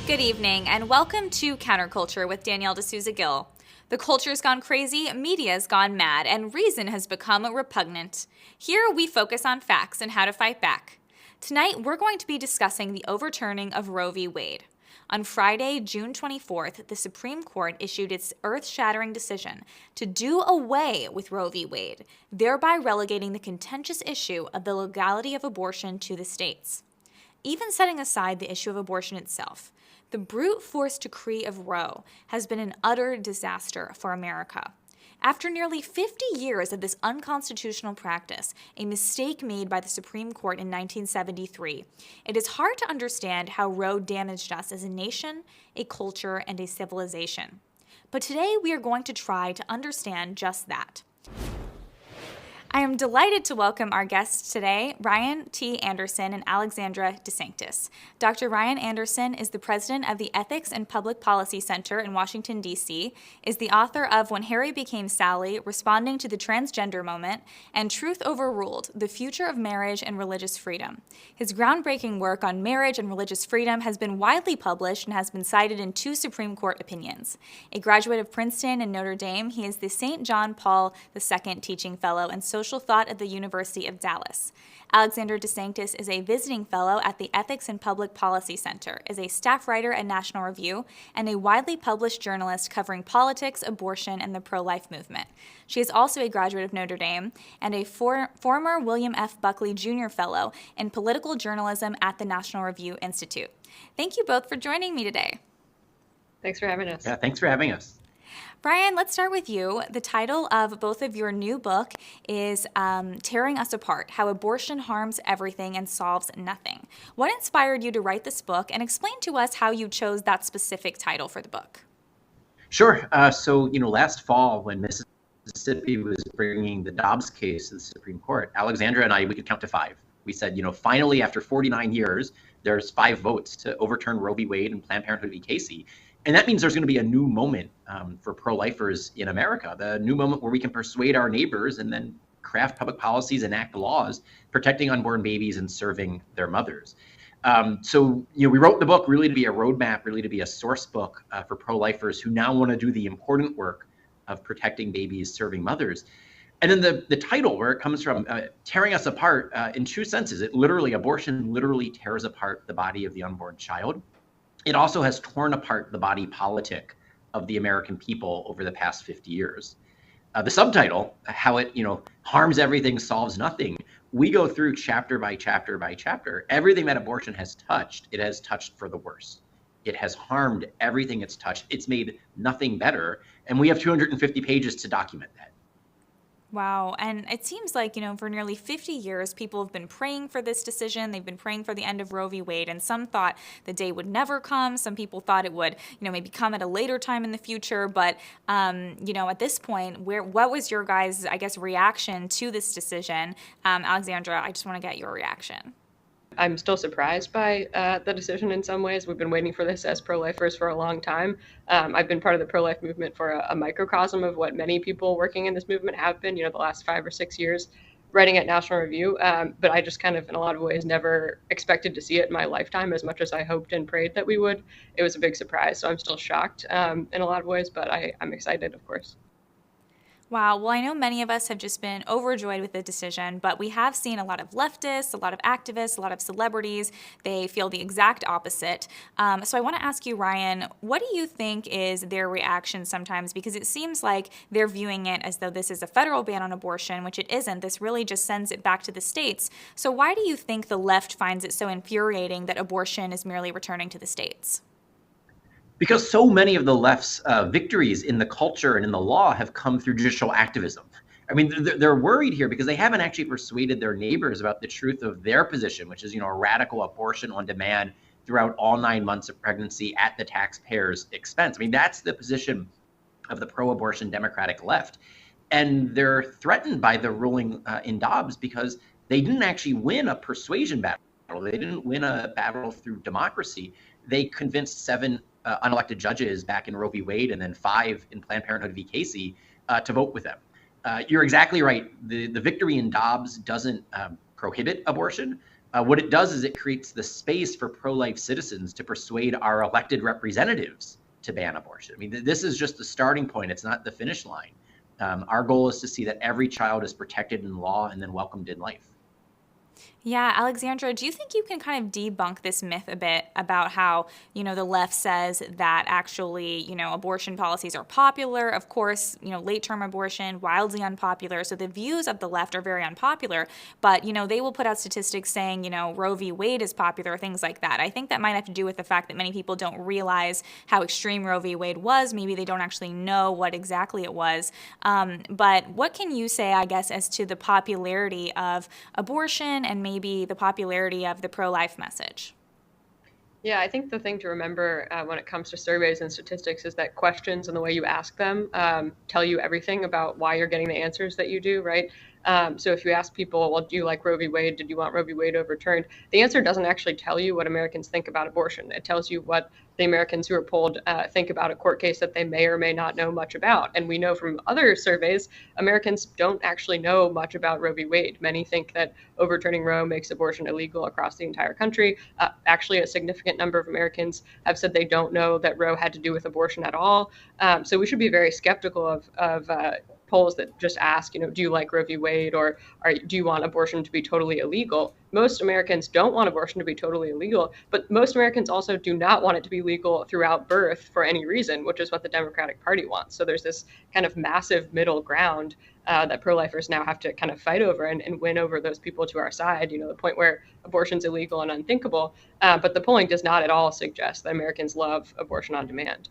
Good evening, and welcome to Counterculture with Danielle D'Souza Gill. The culture's gone crazy, media's gone mad, and reason has become repugnant. Here we focus on facts and how to fight back. Tonight, we're going to be discussing the overturning of Roe v. Wade. On Friday, June 24th, the Supreme Court issued its earth-shattering decision to do away with Roe v. Wade, thereby relegating the contentious issue of the legality of abortion to the states. Even setting aside the issue of abortion itself, the brute force decree of Roe has been an utter disaster for America. After nearly 50 years of this unconstitutional practice, a mistake made by the Supreme Court in 1973, it is hard to understand how Roe damaged us as a nation, a culture, and a civilization. But today we are going to try to understand just that. I am delighted to welcome our guests today, Ryan T. Anderson and Alexandra DeSanctis. Dr. Ryan Anderson is the president of the Ethics and Public Policy Center in Washington, D.C., is the author of When Harry Became Sally, Responding to the Transgender Moment, and Truth Overruled, The Future of Marriage and Religious Freedom. His groundbreaking work on marriage and religious freedom has been widely published and has been cited in 2 Supreme Court opinions. A graduate of Princeton and Notre Dame, he is the St. John Paul II Teaching Fellow and Social Thought at the University of Dallas. Alexandra DeSanctis is a visiting fellow at the Ethics and Public Policy Center, is a staff writer at National Review, and a widely published journalist covering politics, abortion, and the pro-life movement. She is also a graduate of Notre Dame and a former William F. Buckley Jr. Fellow in Political Journalism at the National Review Institute. Thank you both for joining me today. Thanks for having us. Yeah, thanks for having us. Brian, let's start with you. The title of both of your new book is Tearing Us Apart, How Abortion Harms Everything and Solves Nothing. What inspired you to write this book, and explain to us how you chose that specific title for the book? Sure. So, last fall when Mississippi was bringing the Dobbs case to the Supreme Court, Alexandra and I, we could count to 5. We said, finally, after 49 years, there's 5 votes to overturn Roe v. Wade and Planned Parenthood v. Casey. And that means there's going to be a new moment for pro-lifers in America, the new moment where we can persuade our neighbors and then craft public policies, enact laws protecting unborn babies and serving their mothers. So we wrote the book really to be a roadmap, really to be a source book for pro-lifers who now want to do the important work of protecting babies, serving mothers. And then the title, where it comes from, tearing us apart, in 2 senses. Abortion literally tears apart the body of the unborn child. It also has torn apart the body politic of the American people over the past 50 years. The subtitle, how it harms everything, solves nothing. We go through chapter by chapter by chapter. Everything that abortion has touched, it has touched for the worse. It has harmed everything it's touched. It's made nothing better. And we have 250 pages to document that. Wow. And it seems like, for nearly 50 years, people have been praying for this decision. They've been praying for the end of Roe v. Wade, and some thought the day would never come. Some people thought it would, maybe come at a later time in the future. But, at this point, what was your guys', reaction to this decision? Alexandra, I just want to get your reaction. I'm still surprised by the decision in some ways. We've been waiting for this as pro-lifers for a long time. I've been part of the pro-life movement for a microcosm of what many people working in this movement have been, the last 5 or 6 years, writing at National Review. But I just kind of, in a lot of ways, never expected to see it in my lifetime as much as I hoped and prayed that we would. It was a big surprise. So I'm still shocked in a lot of ways, but I'm excited, of course. Wow. Well, I know many of us have just been overjoyed with the decision, but we have seen a lot of leftists, a lot of activists, a lot of celebrities. They feel the exact opposite. So I want to ask you, Ryan, what do you think is their reaction sometimes? Because it seems like they're viewing it as though this is a federal ban on abortion, which it isn't. This really just sends it back to the states. So why do you think the left finds it so infuriating that abortion is merely returning to the states? Because so many of the left's victories in the culture and in the law have come through judicial activism. I mean, they're worried here because they haven't actually persuaded their neighbors about the truth of their position, which is, a radical abortion on demand throughout all 9 months of pregnancy at the taxpayer's expense. I mean, that's the position of the pro-abortion Democratic left. And they're threatened by the ruling in Dobbs because they didn't actually win a persuasion battle. They didn't win a battle through democracy. They convinced 7 unelected judges back in Roe v. Wade and then 5 in Planned Parenthood v. Casey to vote with them. You're exactly right. The victory in Dobbs doesn't prohibit abortion, What it does is it creates the space for pro-life citizens to persuade our elected representatives to ban abortion. I mean, this is just the starting point. It's not the finish line. Our goal is to see that every child is protected in law and then welcomed in life. Yeah, Alexandra, do you think you can kind of debunk this myth a bit about how, the left says that actually, abortion policies are popular? Of course, late-term abortion, wildly unpopular. So the views of the left are very unpopular, but, they will put out statistics saying, Roe v. Wade is popular, things like that. I think that might have to do with the fact that many people don't realize how extreme Roe v. Wade was. Maybe they don't actually know what exactly it was. But what can you say, I guess, as to the popularity of abortion and maybe the popularity of the pro-life message? Yeah, I think the thing to remember when it comes to surveys and statistics is that questions and the way you ask them tell you everything about why you're getting the answers that you do, right? So if you ask people, well, do you like Roe v. Wade? Did you want Roe v. Wade overturned? The answer doesn't actually tell you what Americans think about abortion. It tells you what the Americans who are polled think about a court case that they may or may not know much about. And we know from other surveys, Americans don't actually know much about Roe v. Wade. Many think that overturning Roe makes abortion illegal across the entire country. Actually, a significant number of Americans have said they don't know that Roe had to do with abortion at all. So we should be very skeptical of polls that just ask, do you like Roe v. Wade, or do you want abortion to be totally illegal? Most Americans don't want abortion to be totally illegal, but most Americans also do not want it to be legal throughout birth for any reason, which is what the Democratic Party wants. So there's this kind of massive middle ground that pro-lifers now have to kind of fight over and win over those people to our side, the point where abortion's illegal and unthinkable. But the polling does not at all suggest that Americans love abortion on demand.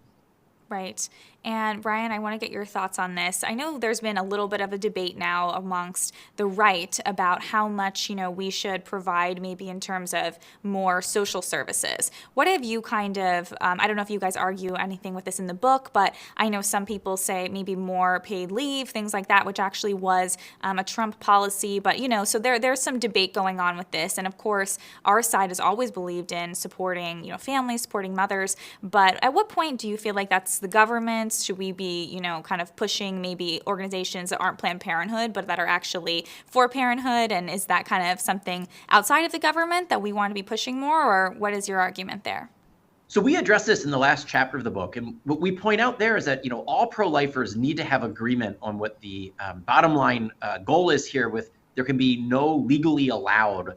Right. And Brian, I want to get your thoughts on this. I know there's been a little bit of a debate now amongst the right about how much, we should provide maybe in terms of more social services. What have you kind of, I don't know if you guys argue anything with this in the book, but I know some people say maybe more paid leave, things like that, which actually was a Trump policy. But, so there's some debate going on with this. And of course, our side has always believed in supporting, families, supporting mothers. But at what point do you feel like that's the government? Should we be, kind of pushing maybe organizations that aren't Planned Parenthood, but that are actually for parenthood? And is that kind of something outside of the government that we want to be pushing more? Or what is your argument there? So we address this in the last chapter of the book. And what we point out there is that, all pro-lifers need to have agreement on what the bottom line goal is here with there can be no legally allowed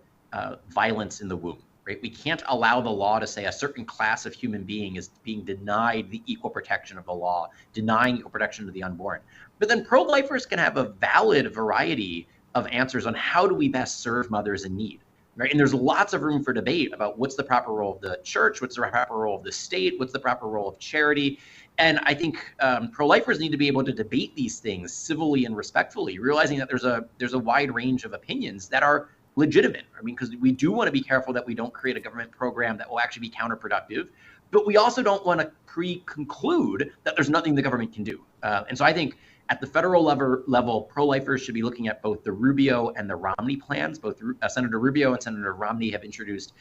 violence in the womb. Right? We can't allow the law to say a certain class of human being is being denied the equal protection of the law, denying equal protection to the unborn. But then pro-lifers can have a valid variety of answers on how do we best serve mothers in need. Right? And there's lots of room for debate about what's the proper role of the church, what's the proper role of the state, what's the proper role of charity. And I think pro-lifers need to be able to debate these things civilly and respectfully, realizing that there's a wide range of opinions that are legitimate. I mean, because we do want to be careful that we don't create a government program that will actually be counterproductive, but we also don't want to pre-conclude that there's nothing the government can do. And so I think at the federal level, pro-lifers should be looking at both the Rubio and the Romney plans. Both Senator Rubio and Senator Romney have introduced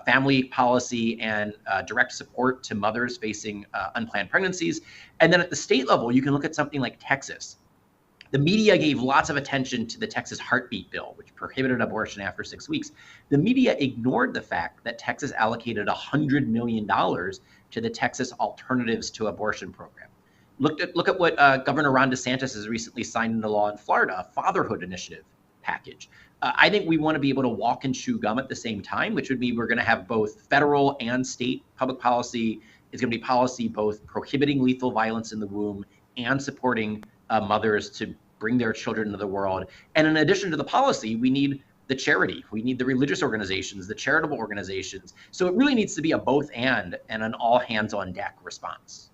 family policy and direct support to mothers facing unplanned pregnancies. And then at the state level, you can look at something like Texas. The media gave lots of attention to the Texas heartbeat bill, which prohibited abortion after 6 weeks. The media ignored the fact that Texas allocated $100 million to the Texas Alternatives to Abortion program. Look at what Governor Ron DeSantis has recently signed into law in Florida, a fatherhood initiative package. I think we want to be able to walk and chew gum at the same time, which would mean we're going to have both federal and state public policy. It's going to be policy both prohibiting lethal violence in the womb and supporting mothers to bring their children into the world. And in addition to the policy, we need the charity. We need the religious organizations, the charitable organizations. So it really needs to be a both and an all hands on deck response.